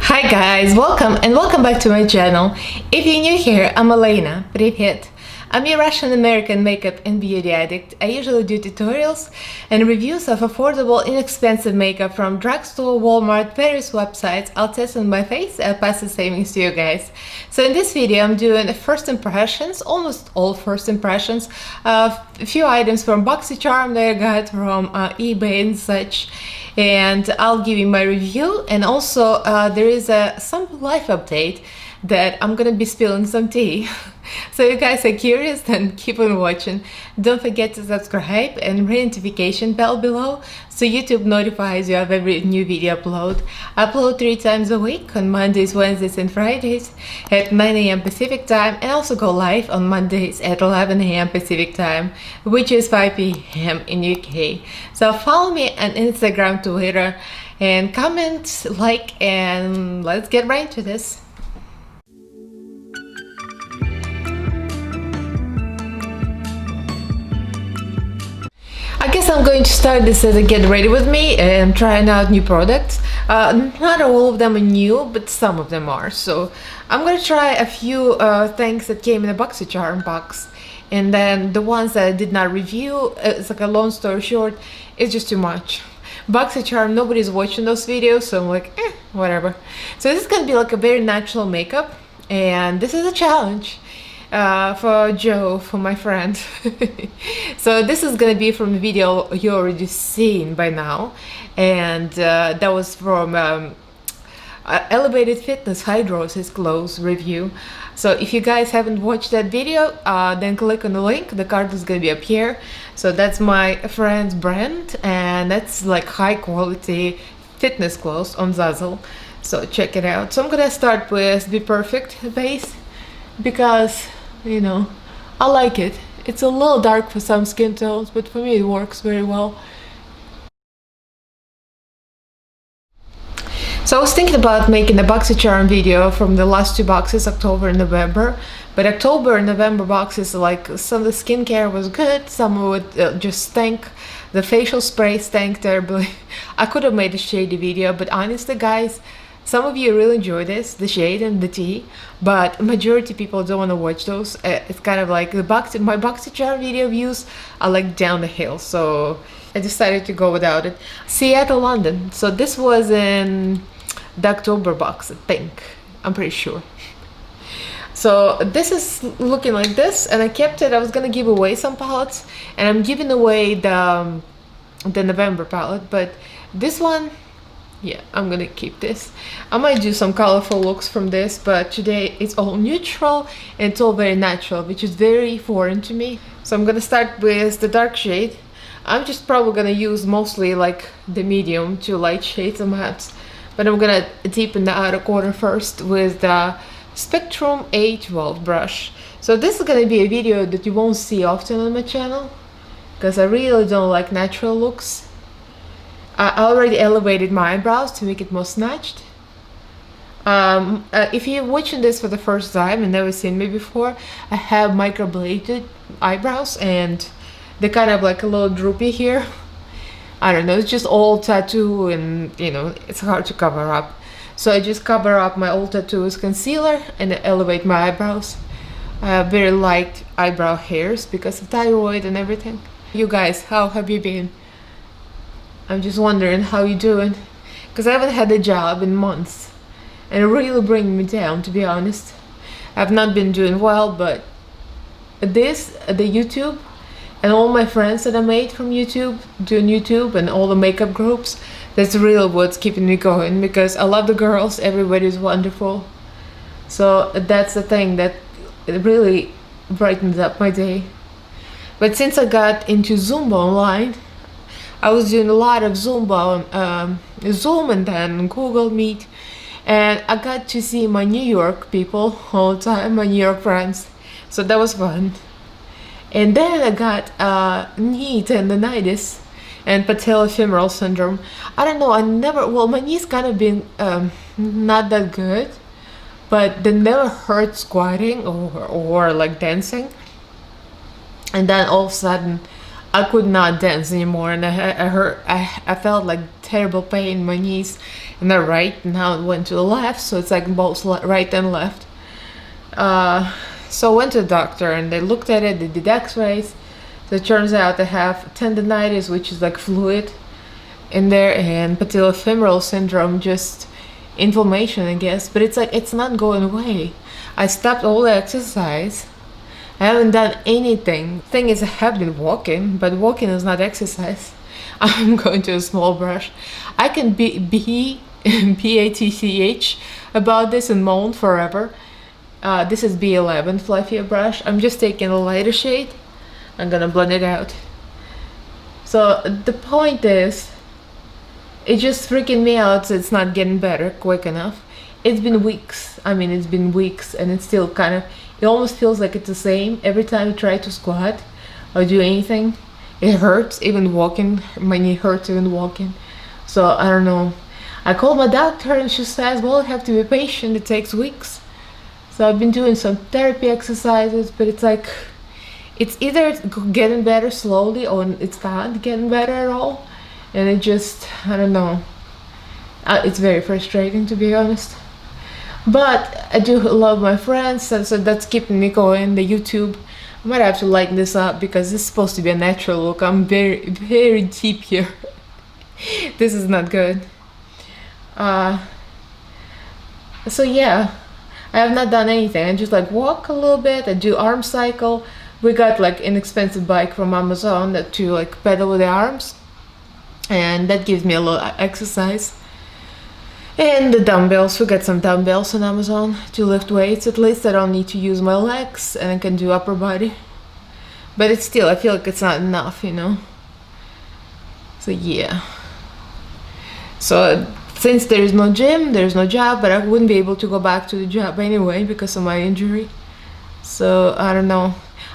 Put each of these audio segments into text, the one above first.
Hi guys, welcome back to my channel. If you're new here, I'm Elaina. Привет! I'm a Russian-American makeup and beauty addict. I usually do tutorials and reviews of affordable, inexpensive makeup from drugstore, Walmart, various websites. I'll test on my face and pass the savings to you guys. So in this video, I'm doing first impressions, almost all first impressions of a few items from Boxycharm that I got from eBay and such. And I'll give you my review, and also there is some life update that I'm gonna be spilling some tea. So you guys are curious, then keep on watching. Don't forget to subscribe and ring notification bell below so YouTube notifies you of every new video upload. I upload 3 times a week on Mondays, Wednesdays and Fridays at 9 AM Pacific time, and also go live on Mondays at 11 AM Pacific time, which is 5 PM in UK. So follow me on Instagram, Twitter, and comment, like, and let's get right into this. I guess I'm going to start this as a get ready with me and trying out new products. Not all of them are new, but some of them are. So I'm going to try a few things that came in a Boxycharm box. And then the ones that I did not review, it's like a long story short, it's just too much. Boxycharm, nobody's watching those videos, so I'm like, whatever. So this is going to be like a very natural makeup. And this is a challenge. For Joe, for my friend. So this is gonna be from the video you already seen by now, and that was from Elevated Fitness Hydrosis Glows review. So if you guys haven't watched that video, then click on the link. The card is gonna be up here. So that's my friend's brand, and that's like high quality fitness clothes on Zazzle. So check it out. So I'm gonna start with the Perfect base, because you know, I like it. It's a little dark for some skin tones, but for me it works very well. So I was thinking about making a Boxycharm video from the last 2 boxes, October and November. But October and November boxes, like, some of the skincare was good, some of it just stank. The facial spray stank terribly. I could have made a shady video, but honestly guys, some of you really enjoy this, the shade and the tea, but majority of people don't want to watch those. It's kind of like my Boxycharm video views are like down the hill, so I decided to go without it. Seattle, London. So this was in the October box, I think. I'm pretty sure. So this is looking like this, and I kept it. I was gonna give away some palettes, and I'm giving away the November palette, but this one, yeah, I'm gonna keep this. I might do some colorful looks from this, but today it's all neutral and it's all very natural, which is very foreign to me. So I'm gonna start with the dark shade. I'm just probably gonna use mostly like the medium to light shades and mattes, but I'm gonna deepen the outer corner first with the Spectrum A12 brush. So this is gonna be a video that you won't see often on my channel, because I really don't like natural looks. I already elevated my eyebrows to make it more snatched. If you're watching this for the first time and never seen me before, I have microbladed eyebrows, and they're kind of like a little droopy here. I don't know, it's just old tattoo, and you know, it's hard to cover up. So I just cover up my old tattoo with concealer and elevate my eyebrows. I have very light eyebrow hairs because of thyroid and everything. You guys, how have you been? I'm just wondering how you doing, because I haven't had a job in months, and it really bringing me down, to be honest. I've not been doing well, but this, the YouTube, and all my friends that I made from YouTube, doing YouTube, and all the makeup groups, that's really what's keeping me going, because I love the girls, everybody's wonderful. So that's the thing that really brightens up my day. But since I got into Zumba online, I was doing a lot of Zumba on Zoom and then Google Meet, and I got to see my New York people all the time, my New York friends, so that was fun. And then I got knee tendonitis and patellofemoral syndrome. I don't know, my knees kind of been not that good, but they never hurt squatting or like dancing. And then all of a sudden I could not dance anymore, and I felt like terrible pain in my knees, and the right, now it went to the left, so it's like both right and left. So I went to the doctor and they looked at it, they did x-rays. So it turns out I have tendonitis, which is like fluid in there, and patellofemoral syndrome, just inflammation, I guess. But it's like, it's not going away. I stopped all the exercise. I haven't done anything. Thing is, I have been walking, but walking is not exercise. I'm going to a small brush. I can be PATCH about this and moan forever. This is B11 fluffy brush. I'm just taking a lighter shade. I'm gonna blend it out. So the point is, it's just freaking me out. It's not getting better quick enough. It's been weeks. I mean, it's been weeks, and it's still kind of, it almost feels like it's the same. Every time I try to squat or do anything, it hurts. Even walking, my knee hurts even walking. So I don't know. I called my doctor and she says, well, you have to be patient. It takes weeks. So I've been doing some therapy exercises, but it's like, it's either getting better slowly or it's not getting better at all. And it just, I don't know. It's very frustrating, to be honest. But I do love my friends, so that's keeping me going. The YouTube, I might have to lighten this up because this is supposed to be a natural look. I'm very, very deep here. This is not good. So yeah, I have not done anything. I just like walk a little bit. I do arm cycle. We got like inexpensive bike from Amazon that to like pedal with the arms, and that gives me a little exercise. And the dumbbells, we got some dumbbells on Amazon to lift weights. At least I don't need to use my legs and I can do upper body. But it's still, I feel like it's not enough, you know. So yeah. So since there is no gym, there's no job, but I wouldn't be able to go back to the job anyway because of my injury. So I don't know.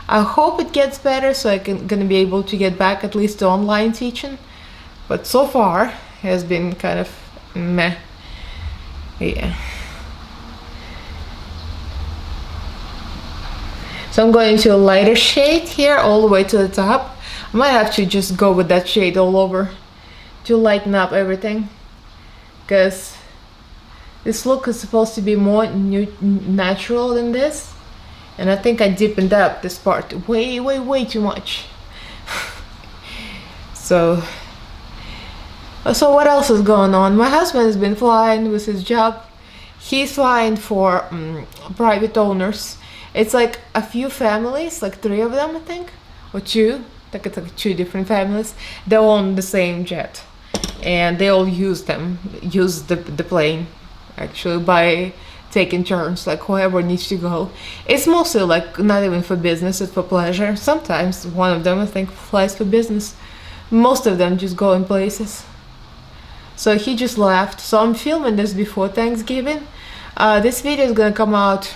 I hope it gets better so I can gonna be able to get back at least to online teaching. But so far it has been kind of meh. Yeah. So I'm going to a lighter shade here all the way to the top. I might have to just go with that shade all over to lighten up everything, because this look is supposed to be more natural than this, and I think I deepened up this part way too much. So what else is going on? My husband has been flying with his job. He's flying for private owners. It's like a few families, like 3 of them, I think, or 2. I think it's like 2 different families. They own the same jet, and they all use the plane actually by taking turns, like whoever needs to go. It's mostly like not even for business, it's for pleasure. Sometimes one of them, I think, flies for business. Most of them just go in places. So he just left. So I'm filming this before Thanksgiving. This video is gonna come out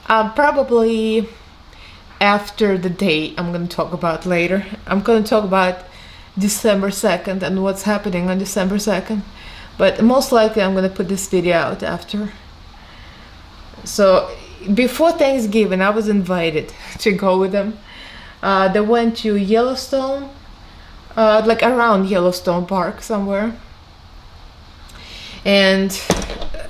probably after the date I'm gonna talk about later. I'm gonna talk about December 2nd and what's happening on December 2nd. But most likely I'm gonna put this video out after. So before Thanksgiving I was invited to go with them. They went to Yellowstone, like around Yellowstone Park somewhere. And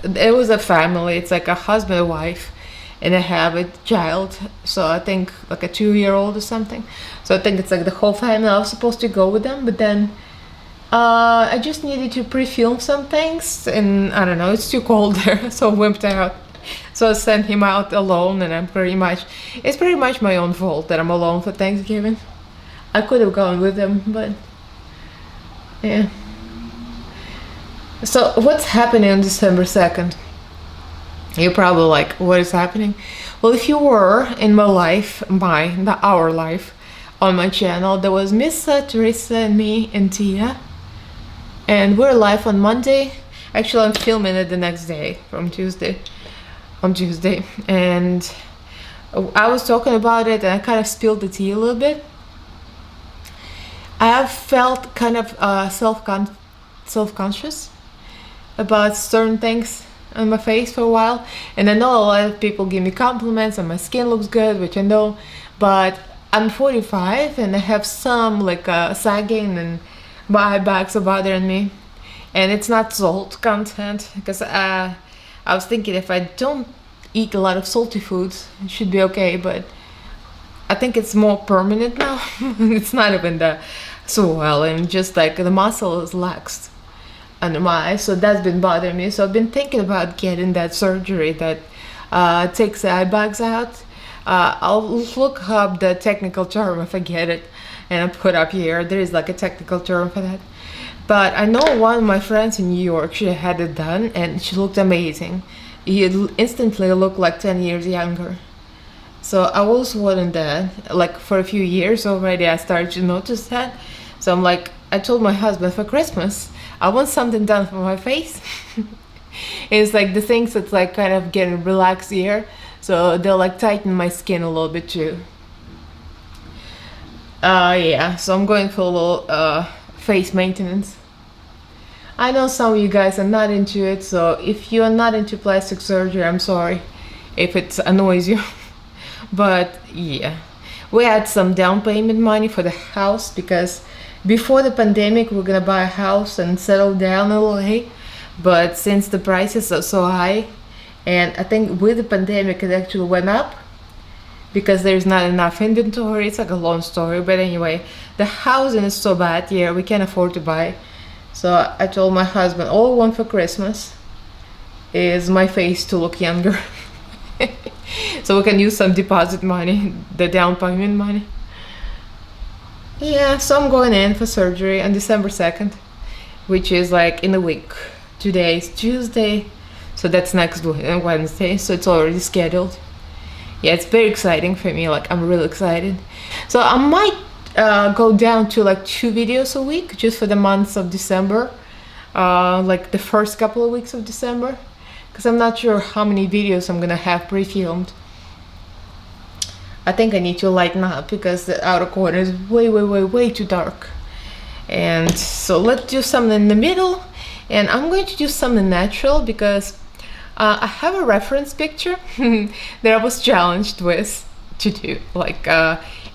it was a family. It's like a husband and wife, and they have a child, so I think like a 2-year-old or something. So I think it's like the whole family. I was supposed to go with them, but then I just needed to pre-film some things, and I don't know, it's too cold there, so I wimped out. So I sent him out alone, and it's pretty much my own fault that I'm alone for Thanksgiving. I could have gone with him, but yeah. So what's happening on December 2nd? You're probably like, what is happening? Well, if you were in my life, our life on my channel, there was Miss Teresa and me and Tia, and we're live on Monday. Actually, I'm filming it the next day, on Tuesday, and I was talking about it, and I kind of spilled the tea a little bit. I have felt kind of self-conscious about certain things on my face for a while, and I know a lot of people give me compliments and my skin looks good, which I know, but I'm 45 and I have some like sagging, and my eye bags are bothering me. and it's not salt content, because I was thinking if I don't eat a lot of salty foods, it should be okay, but I think it's more permanent now. It's not even the swelling, just like the muscle is laxed under my eyes, so that's been bothering me. So I've been thinking about getting that surgery that takes the eye bags out. I'll look up the technical term if I get it, and I'll put up here. There is like a technical term for that. But I know one of my friends in New York, she had it done and she looked amazing. You instantly look like 10 years younger. So I was wanting that, like for a few years already. I started to notice that. So I'm like, I told my husband for Christmas, I want something done for my face. It's like the things that's like kind of getting relaxed here. So they'll like tighten my skin a little bit too. Yeah, so I'm going for a little face maintenance. I know some of you guys are not into it, so if you are not into plastic surgery, I'm sorry if it annoys you. But yeah, we had some down payment money for the house, because before the pandemic we're gonna buy a house and settle down in LA, but since the prices are so high, and I think with the pandemic it actually went up because there's not enough inventory. It's like a long story, but anyway, the housing is so bad here, we can't afford to buy. So I told my husband, all I want for Christmas is my face to look younger. So we can use some deposit money, the down payment money. Yeah, so I'm going in for surgery on December 2nd, which is like in a week. Today is Tuesday, so that's next Wednesday, so it's already scheduled. Yeah, it's very exciting for me, like I'm really excited. So I might go down to like 2 videos a week just for the months of December, like the first couple of weeks of December, because I'm not sure how many videos I'm gonna have pre-filmed. I think I need to lighten up because the outer corner is way too dark. And so let's do something in the middle, and I'm going to do something natural because I have a reference picture that I was challenged with to do. Like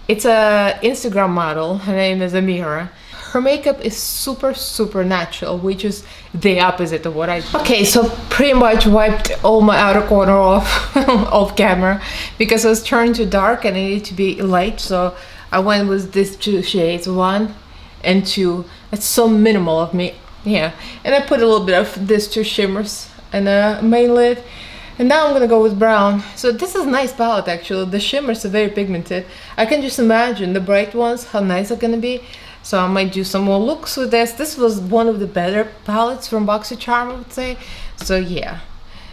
it's a Instagram model, her name is Amira. Her makeup is super natural, which is the opposite of what I do. Okay, so pretty much wiped all my outer corner off off camera because it was turned too dark and it needed to be light, so I went with these 2 shades, 1 and 2. It's so minimal of me, yeah. And I put a little bit of these 2 shimmers and a main lid, and now I'm gonna go with brown. So this is a nice palette actually. The shimmers are very pigmented. I can just imagine the bright ones, how nice they're gonna be. So I might do some more looks with this. This was one of the better palettes from Boxycharm, I would say. So yeah.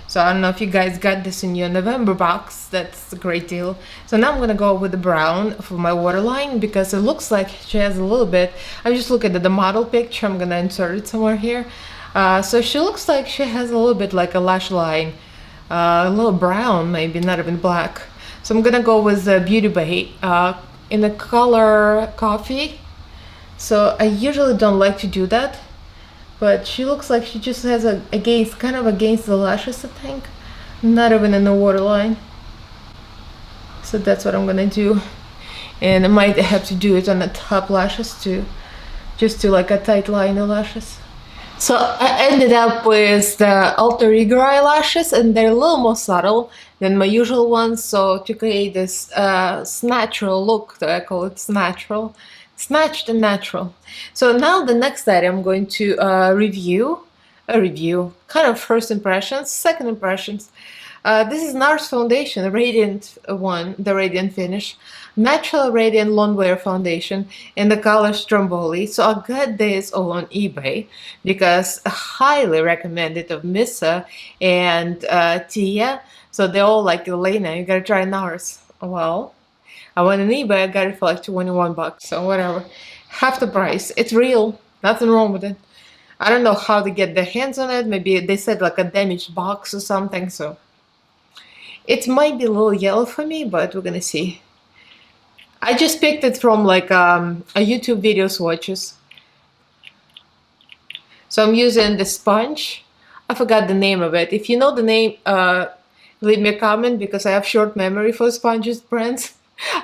So I don't know if you guys got this in your November box. That's a great deal. So now I'm gonna go with the brown for my waterline because it looks like she has a little bit. I'm just looking at the model picture. I'm gonna insert it somewhere here. So she looks like she has a little bit like a lash line. A little brown, maybe, not even black. So I'm gonna go with the Beauty Bay in the color Coffee. So I usually don't like to do that, but she looks like she just has kind of against the lashes, I think, not even in the waterline. So that's what I'm gonna do, and I might have to do it on the top lashes too, just to like a tight line the lashes. So I ended up with the alter ego eyelashes, and they're a little more subtle than my usual ones. So to create this natural look, I call it natural. Snatched and natural. So now the next item I'm going to review, kind of first impressions, second impressions. This is Nars foundation, the radiant one, the radiant finish, natural radiant longwear foundation in the color Stromboli. So I got this all on eBay because I highly recommend it of Missa and Tia. So they're all like, Elaina, you gotta try Nars. Well, I went on eBay, I got it for like 21 bucks, so whatever. Half the price. It's real. Nothing wrong with it. I don't know how to get their hands on it. Maybe they said like a damaged box or something, so. It might be a little yellow for me, but we're gonna see. I just picked it from like a YouTube video swatches. So I'm using the sponge. I forgot the name of it. If you know the name, leave me a comment because I have short memory for sponges brands.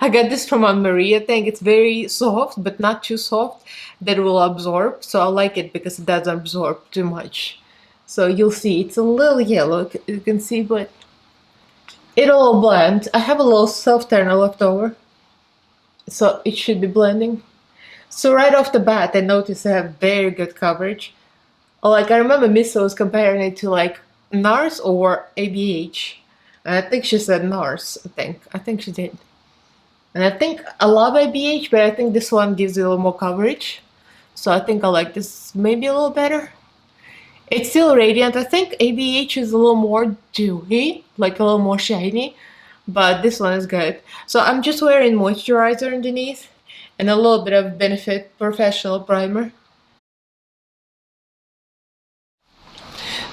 I got this from Aunt Marie. I think it's very soft, but not too soft that it will absorb. So I like it because it doesn't absorb too much. So you'll see it's a little yellow, you can see, but it'll blend. I have a little self-turner left over, so it should be blending. So right off the bat, I noticed I have very good coverage. Like I remember Missa was comparing it to like Nars or ABH. And I think she said Nars, I think she did. And I think I love ABH, but I think this one gives you a little more coverage. So I think I like this maybe a little better. It's still radiant. I think ABH is a little more dewy, like a little more shiny, but this one is good. So I'm just wearing moisturizer underneath and a little bit of Benefit Professional Primer.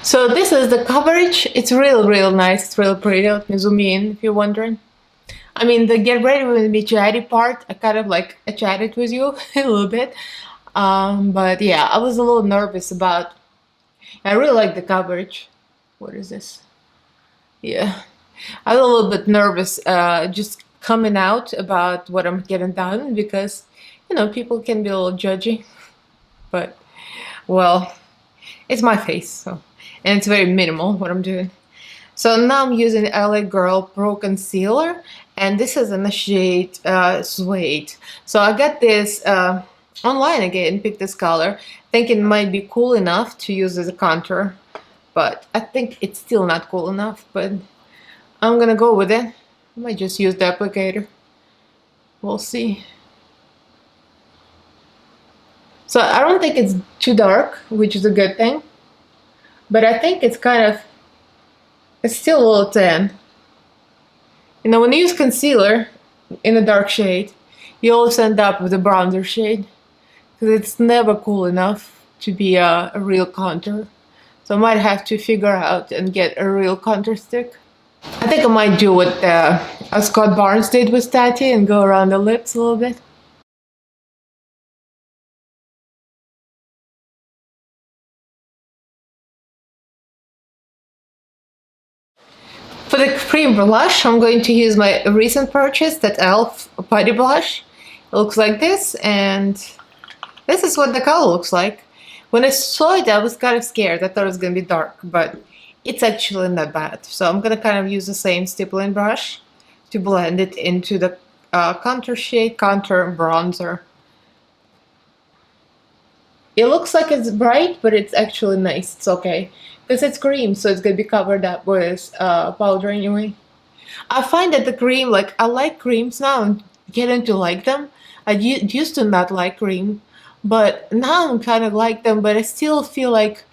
So this is the coverage. It's real nice. It's real pretty. Let me zoom in if you're wondering. I mean, the get ready with me chatty part, I kind of like I chatted with you a little bit. But yeah, I was a little nervous about, I really like the coverage. What is this? Yeah, I was a little bit nervous just coming out about what I'm getting done because, you know, people can be a little judgy. But, well, it's my face, so, and it's very minimal what I'm doing. So now I'm using LA Girl Pro Concealer, and this is in the shade Suede. So I got this online again, picked this color, thinking it might be cool enough to use as a contour, but I think it's still not cool enough, but I'm gonna go with it. I might just use the applicator. We'll see. So I don't think it's too dark, which is a good thing, but I think it's kind of, it's still a little tan. You know, when you use concealer in a dark shade, you always end up with a bronzer shade because it's never cool enough to be a real contour. So I might have to figure out and get a real contour stick. I think I might do what Scott Barnes did with Tati and go around the lips a little bit. For the cream blush, I'm going to use my recent purchase, that e.l.f. Putty Blush. It looks like this, and this is what the color looks like. When I saw it, I was kind of scared. I thought it was going to be dark, but it's actually not bad. So I'm going to kind of use the same stippling brush to blend it into the contour shade, contour bronzer. It looks like it's bright, but it's actually nice. It's okay. Because it's cream, so it's going to be covered up with powder anyway. I find that the cream, like, I like creams now and getting to like them. I used to not like cream, but now I'm kind of like them, but I still feel like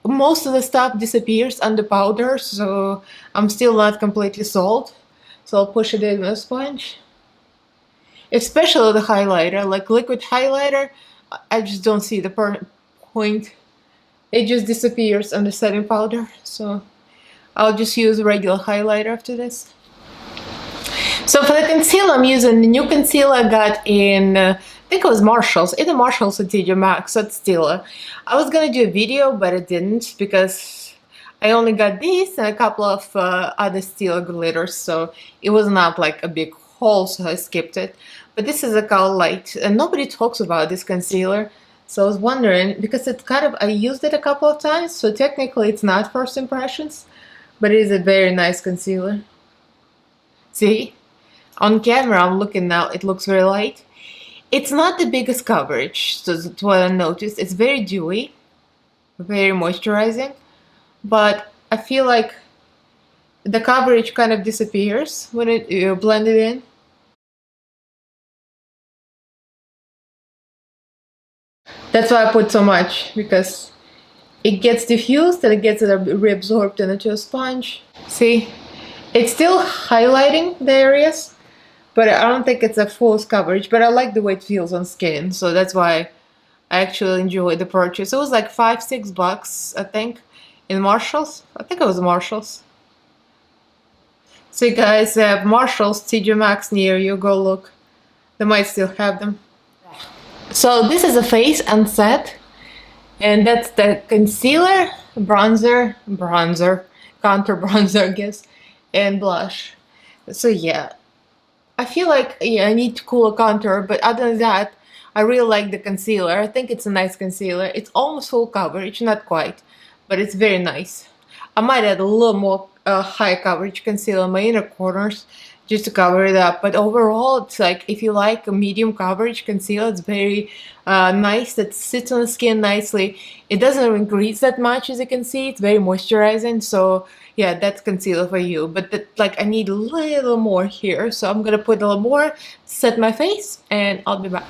most of the stuff disappears under powder, so I'm still not completely sold. So I'll push it in with a sponge. Especially the highlighter, like liquid highlighter, I just don't see the point. It just disappears under setting powder, so I'll just use a regular highlighter after this. So for the concealer, I'm using the new concealer I got in, I think it was Marshalls, either Marshalls or TJ Maxx at Stila. I was gonna do a video, but I didn't because I only got these and a couple of other Stila glitters, so it was not like a big haul, so I skipped it. But this is a color light, and nobody talks about this concealer. So I was wondering, because it's kind of, I used it a couple of times, so technically it's not first impressions, but it is a very nice concealer. See? On camera, I'm looking now, it looks very light. It's not the biggest coverage, so that's what I noticed. It's very dewy, very moisturizing, but I feel like the coverage kind of disappears when you blend it in. That's why I put so much, because it gets diffused and it gets reabsorbed into a sponge. See, it's still highlighting the areas, but I don't think it's a full coverage, but I like the way it feels on skin, so that's why I actually enjoyed the purchase. It was like $5-6, I think, in Marshalls. I think it was Marshalls. So you guys have Marshalls, TJ Maxx near you, go look. They might still have them. So this is a face unset, and that's the concealer, bronzer, contour bronzer, I guess, and blush. So yeah, I feel like, yeah, I need to cool a contour, but other than that, I really like the concealer. I think it's a nice concealer. It's almost full coverage, not quite, but it's very nice. I might add a little more high coverage concealer in my inner corners just to cover it up. But overall, it's like if you like a medium coverage concealer, it's very nice. That sits on the skin nicely. It doesn't even grease that much, as you can see. It's very moisturizing. So yeah, that's concealer for you. But like I need a little more here, so I'm gonna put a little more, set my face, and I'll be back.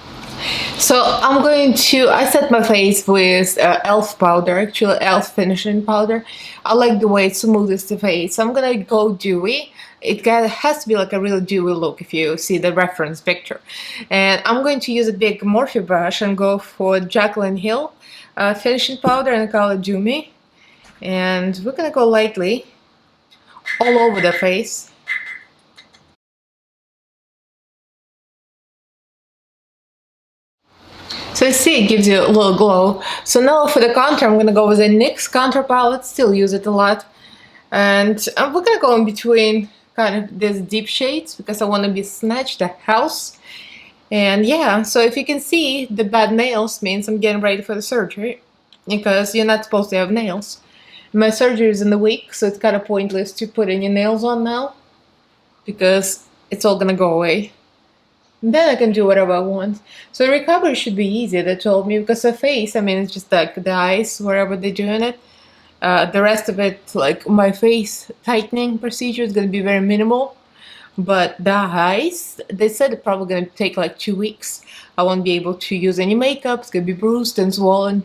So I set my face with e.l.f. powder, actually e.l.f. finishing powder. I like the way it smoothes the face. So I'm gonna go dewy. Has to be like a really dewy look if you see the reference picture. And I'm going to use a big Morphe brush and go for Jaclyn Hill finishing powder in the color Do Me. And we're gonna go lightly all over the face. So you see it gives you a little glow. So now for the contour, I'm gonna go with the NYX contour palette, still use it a lot. And we're gonna go in between kind of these deep shades because I want to be snatched the house. And yeah, so if you can see, the bad nails means I'm getting ready for the surgery because you're not supposed to have nails. My surgery is in the week, so it's kind of pointless to put any nails on now because it's all gonna go away. And then I can do whatever I want. So the recovery should be easy, they told me, because the face, I mean, it's just like the eyes, wherever they're doing it. The rest of it, like my face tightening procedure, is going to be very minimal. But the eyes, they said it's probably going to take like 2 weeks. I won't be able to use any makeup. It's going to be bruised and swollen.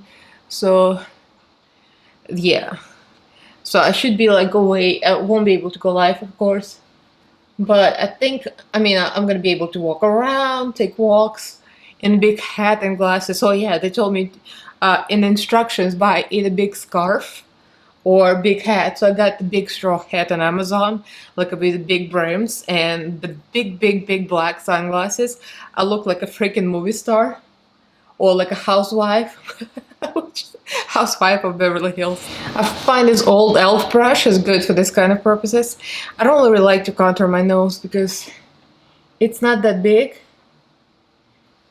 So, yeah. So I should be like away. I won't be able to go live, of course. But I think, I mean, I'm going to be able to walk around, take walks in a big hat and glasses. So yeah, they told me in instructions, buy either big scarf or big hat. So I got the big straw hat on Amazon, like with the big brims and the big black sunglasses. I look like a freaking movie star or like a housewife. Housewife of Beverly Hills. I find this old e.l.f. brush is good for this kind of purposes. I don't really like to contour my nose because it's not that big.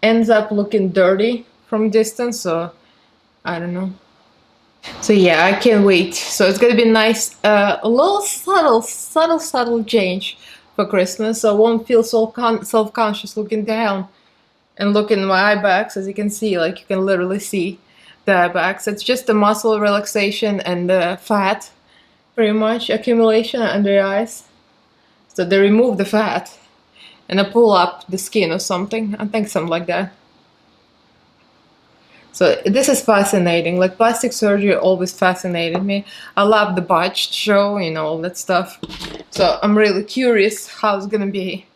Ends up looking dirty from distance, so I don't know. So yeah, I can't wait. So it's gonna be nice, a little subtle change for Christmas. So I won't feel so self-conscious looking down and looking at my eye bags. As you can see, like you can literally see the eye bags. It's just the muscle relaxation and the fat, pretty much, accumulation under the eyes. So they remove the fat and I pull up the skin or something. I think something like that. So this is fascinating. Like plastic surgery always fascinated me. I love the botched show, you know, all that stuff. So I'm really curious how it's gonna be.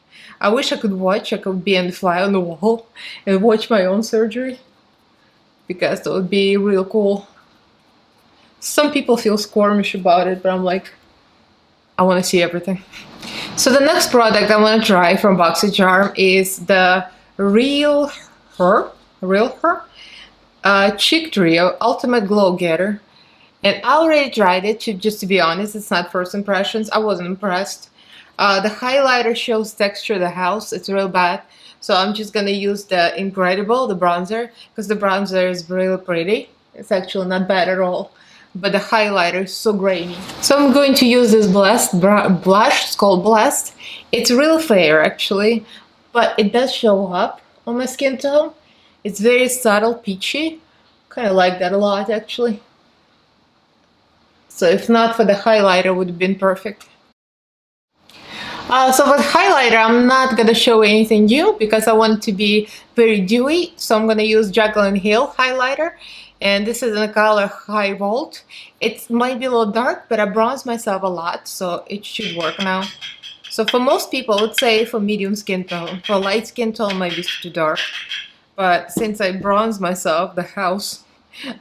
I wish I could be on the fly on the wall and watch my own surgery, because that would be real cool. Some people feel squirmish about it, but I'm like, I want to see everything. So the next product I want to try from Boxycharm is the Real Her Cheek Trio Ultimate Glow Getter. And I already tried it, just to be honest, it's not first impressions. I wasn't impressed. The highlighter shows texture of the house, it's real bad. So I'm just gonna use the Incredible, the bronzer, because the bronzer is really pretty. It's actually not bad at all. But the highlighter is so grainy. So I'm going to use this Blessed blush, it's called Blessed. It's real fair actually, but it does show up on my skin tone. It's very subtle, peachy. Kind of like that a lot actually. So if not for the highlighter, it would have been perfect. So with highlighter, I'm not gonna show anything new because I want it to be very dewy. So I'm gonna use Jaclyn Hill highlighter, and this is in the color High Volt. It might be a little dark, but I bronze myself a lot, so it should work now. So for most people, I would say for medium skin tone. For light skin tone, might be too dark. But since I bronze myself, the house,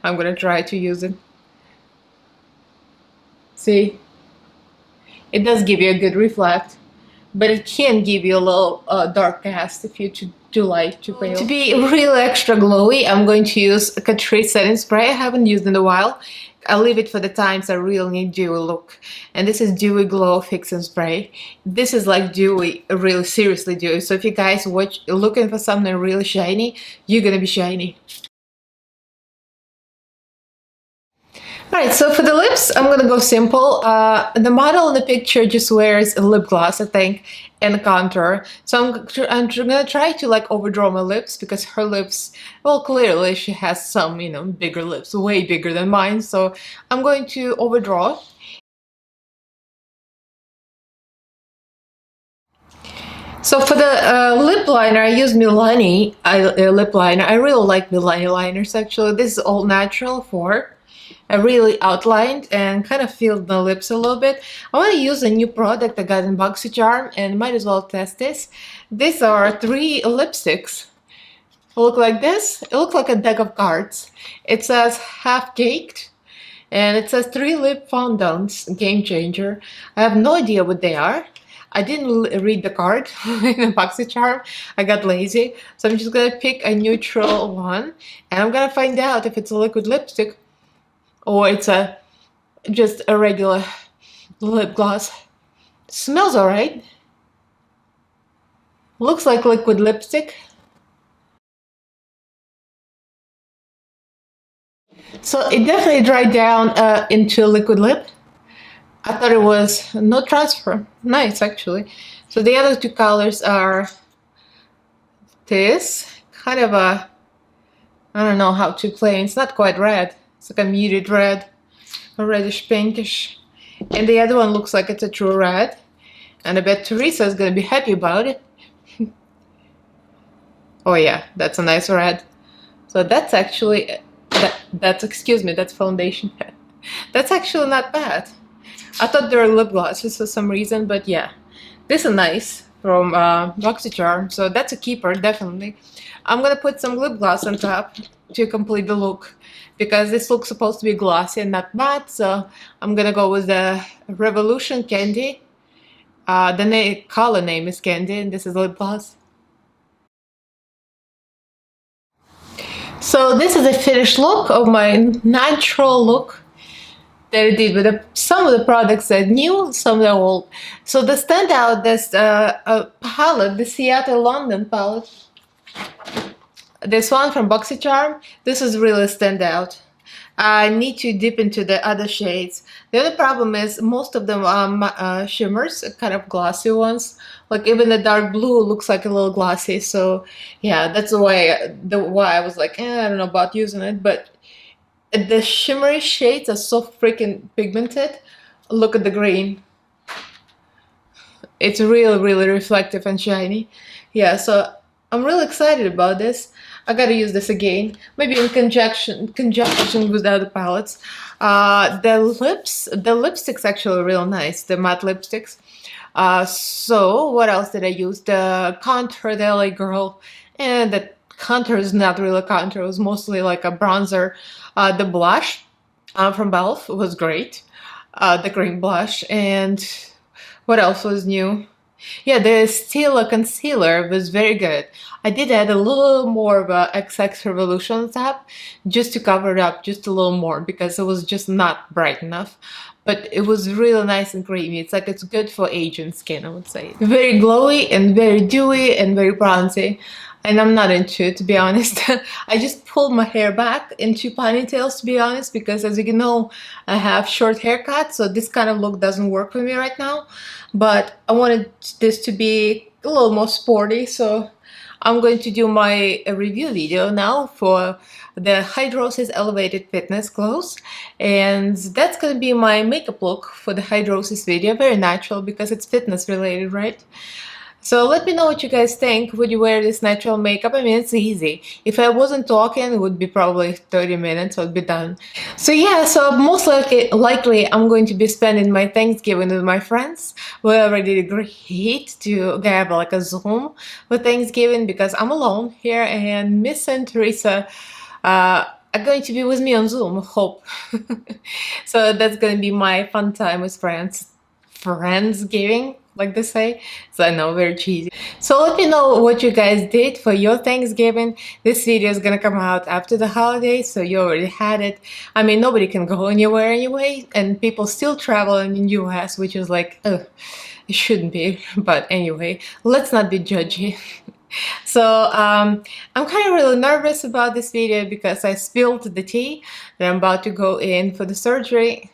I'm gonna try to use it. See, it does give you a good reflect. But it can give you a little dark cast if you're too light, too pale. To be really extra glowy, I'm going to use a Catrice setting spray I haven't used in a while. I'll leave it for the times I really need dewy look. And this is Dewy Glow Fix and Spray. This is like dewy, really seriously dewy. So if you guys looking for something really shiny, you're gonna be shiny. Alright, so for the lips, I'm gonna go simple. The model in the picture just wears a lip gloss, I think, and a contour. So I'm gonna try to like overdraw my lips because her lips, well, clearly she has some, you know, bigger lips, way bigger than mine. So I'm going to overdraw. So for the lip liner, I use Milani lip liner. I really like Milani liners actually. This is all natural for. I really outlined and kind of filled the lips a little bit. I want to use a new product I got in Boxycharm and might as well test this. These are 3 lipsticks. Look like this. It looks like a deck of cards. It says half caked and it says 3 lip fondants, game changer. I have no idea what they are. I didn't read the card in Boxycharm. I got lazy. So I'm just gonna pick a neutral one and I'm gonna find out if it's a liquid lipstick or it's just a regular lip gloss. Smells alright. Looks like liquid lipstick. So it definitely dried down into liquid lip. I thought it was no transfer. Nice, actually. So the other 2 colors are this, kind of a, I don't know how to explain. It's not quite red. It's like a muted red, a reddish pinkish. And the other one looks like it's a true red. And I bet Teresa is going to be happy about it. Oh yeah, that's a nice red. So that's actually, excuse me, that's foundation. That's actually not bad. I thought they were lip glosses for some reason, but yeah. This is nice from Boxycharm, so that's a keeper, definitely. I'm gonna put some lip gloss on top to complete the look because this looks supposed to be glossy and not matte, so I'm gonna go with the Revolution Candy. The color name is Candy and this is lip gloss. So this is a finished look of my natural look that I did with some of the products that are new, some that are old. So the standout, there's a palette, the Seattle London palette. This one from Boxycharm, this is really standout. I need to dip into the other shades. The other problem is most of them are shimmers, kind of glossy ones. Like even the dark blue looks like a little glossy. So yeah, that's why I was like, I don't know about using it. But the shimmery shades are so freaking pigmented. Look at the green. It's really, really reflective and shiny. Yeah, so I'm really excited about this. I gotta use this again, maybe in conjunction with the other palettes. The lipsticks actually real nice, the matte lipsticks. So what else did I use? The contour, the LA Girl, and the contour is not really a contour, it was mostly like a bronzer. The blush from Belf was great, the green blush, and what else was new? Yeah, the Stila concealer was very good. I did add a little more of a XX Revolution on top just to cover it up just a little more because it was just not bright enough. But it was really nice and creamy. It's like it's good for Asian skin, I would say. Very glowy and very dewy and very bronzy. And I'm not into it, to be honest. I just pulled my hair back into ponytails, to be honest, because as you know, I have short haircut, so this kind of look doesn't work for me right now. But I wanted this to be a little more sporty, so I'm going to do my review video now for the Hydrosis Elevated Fitness Clothes, and that's going to be my makeup look for the Hydrosis video. Very natural because it's fitness related, right? So let me know what you guys think. Would you wear this natural makeup? I mean, it's easy. If I wasn't talking, it would be probably 30 minutes, I'd be done. So yeah, so most likely I'm going to be spending my Thanksgiving with my friends. We already agreed to have like a Zoom for Thanksgiving because I'm alone here and Miss and Teresa are going to be with me on Zoom, hope. So that's going to be my fun time with friends. Friendsgiving. like they say. So I know, very cheesy. So let me know what you guys did for your Thanksgiving. This video is gonna come out after the holidays, so you already had it. I mean, nobody can go anywhere anyway, and people still travel in the US, which is like, ugh, it shouldn't be. But anyway, let's not be judgy. So I'm kind of really nervous about this video because I spilled the tea that I'm about to go in for the surgery.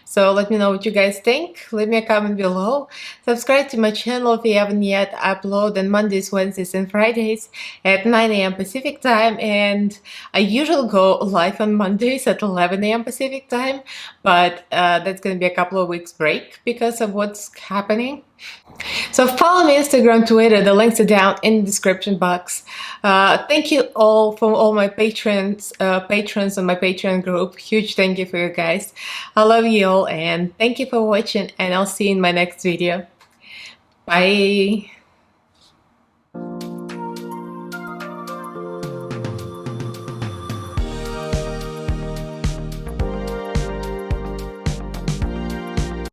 So let me know what you guys think. Leave me a comment below. Subscribe to my channel if you haven't yet. I upload on Mondays, Wednesdays, and Fridays at 9 a.m. Pacific time. And I usually go live on Mondays at 11 a.m. Pacific time. But that's going to be a couple of weeks break because of what's happening. So follow me Instagram, Twitter, the links are down in the description box. Thank you all for all my patrons on my Patreon group. Huge thank you for you guys. I love you all and thank you for watching, and I'll see you in my next video. Bye.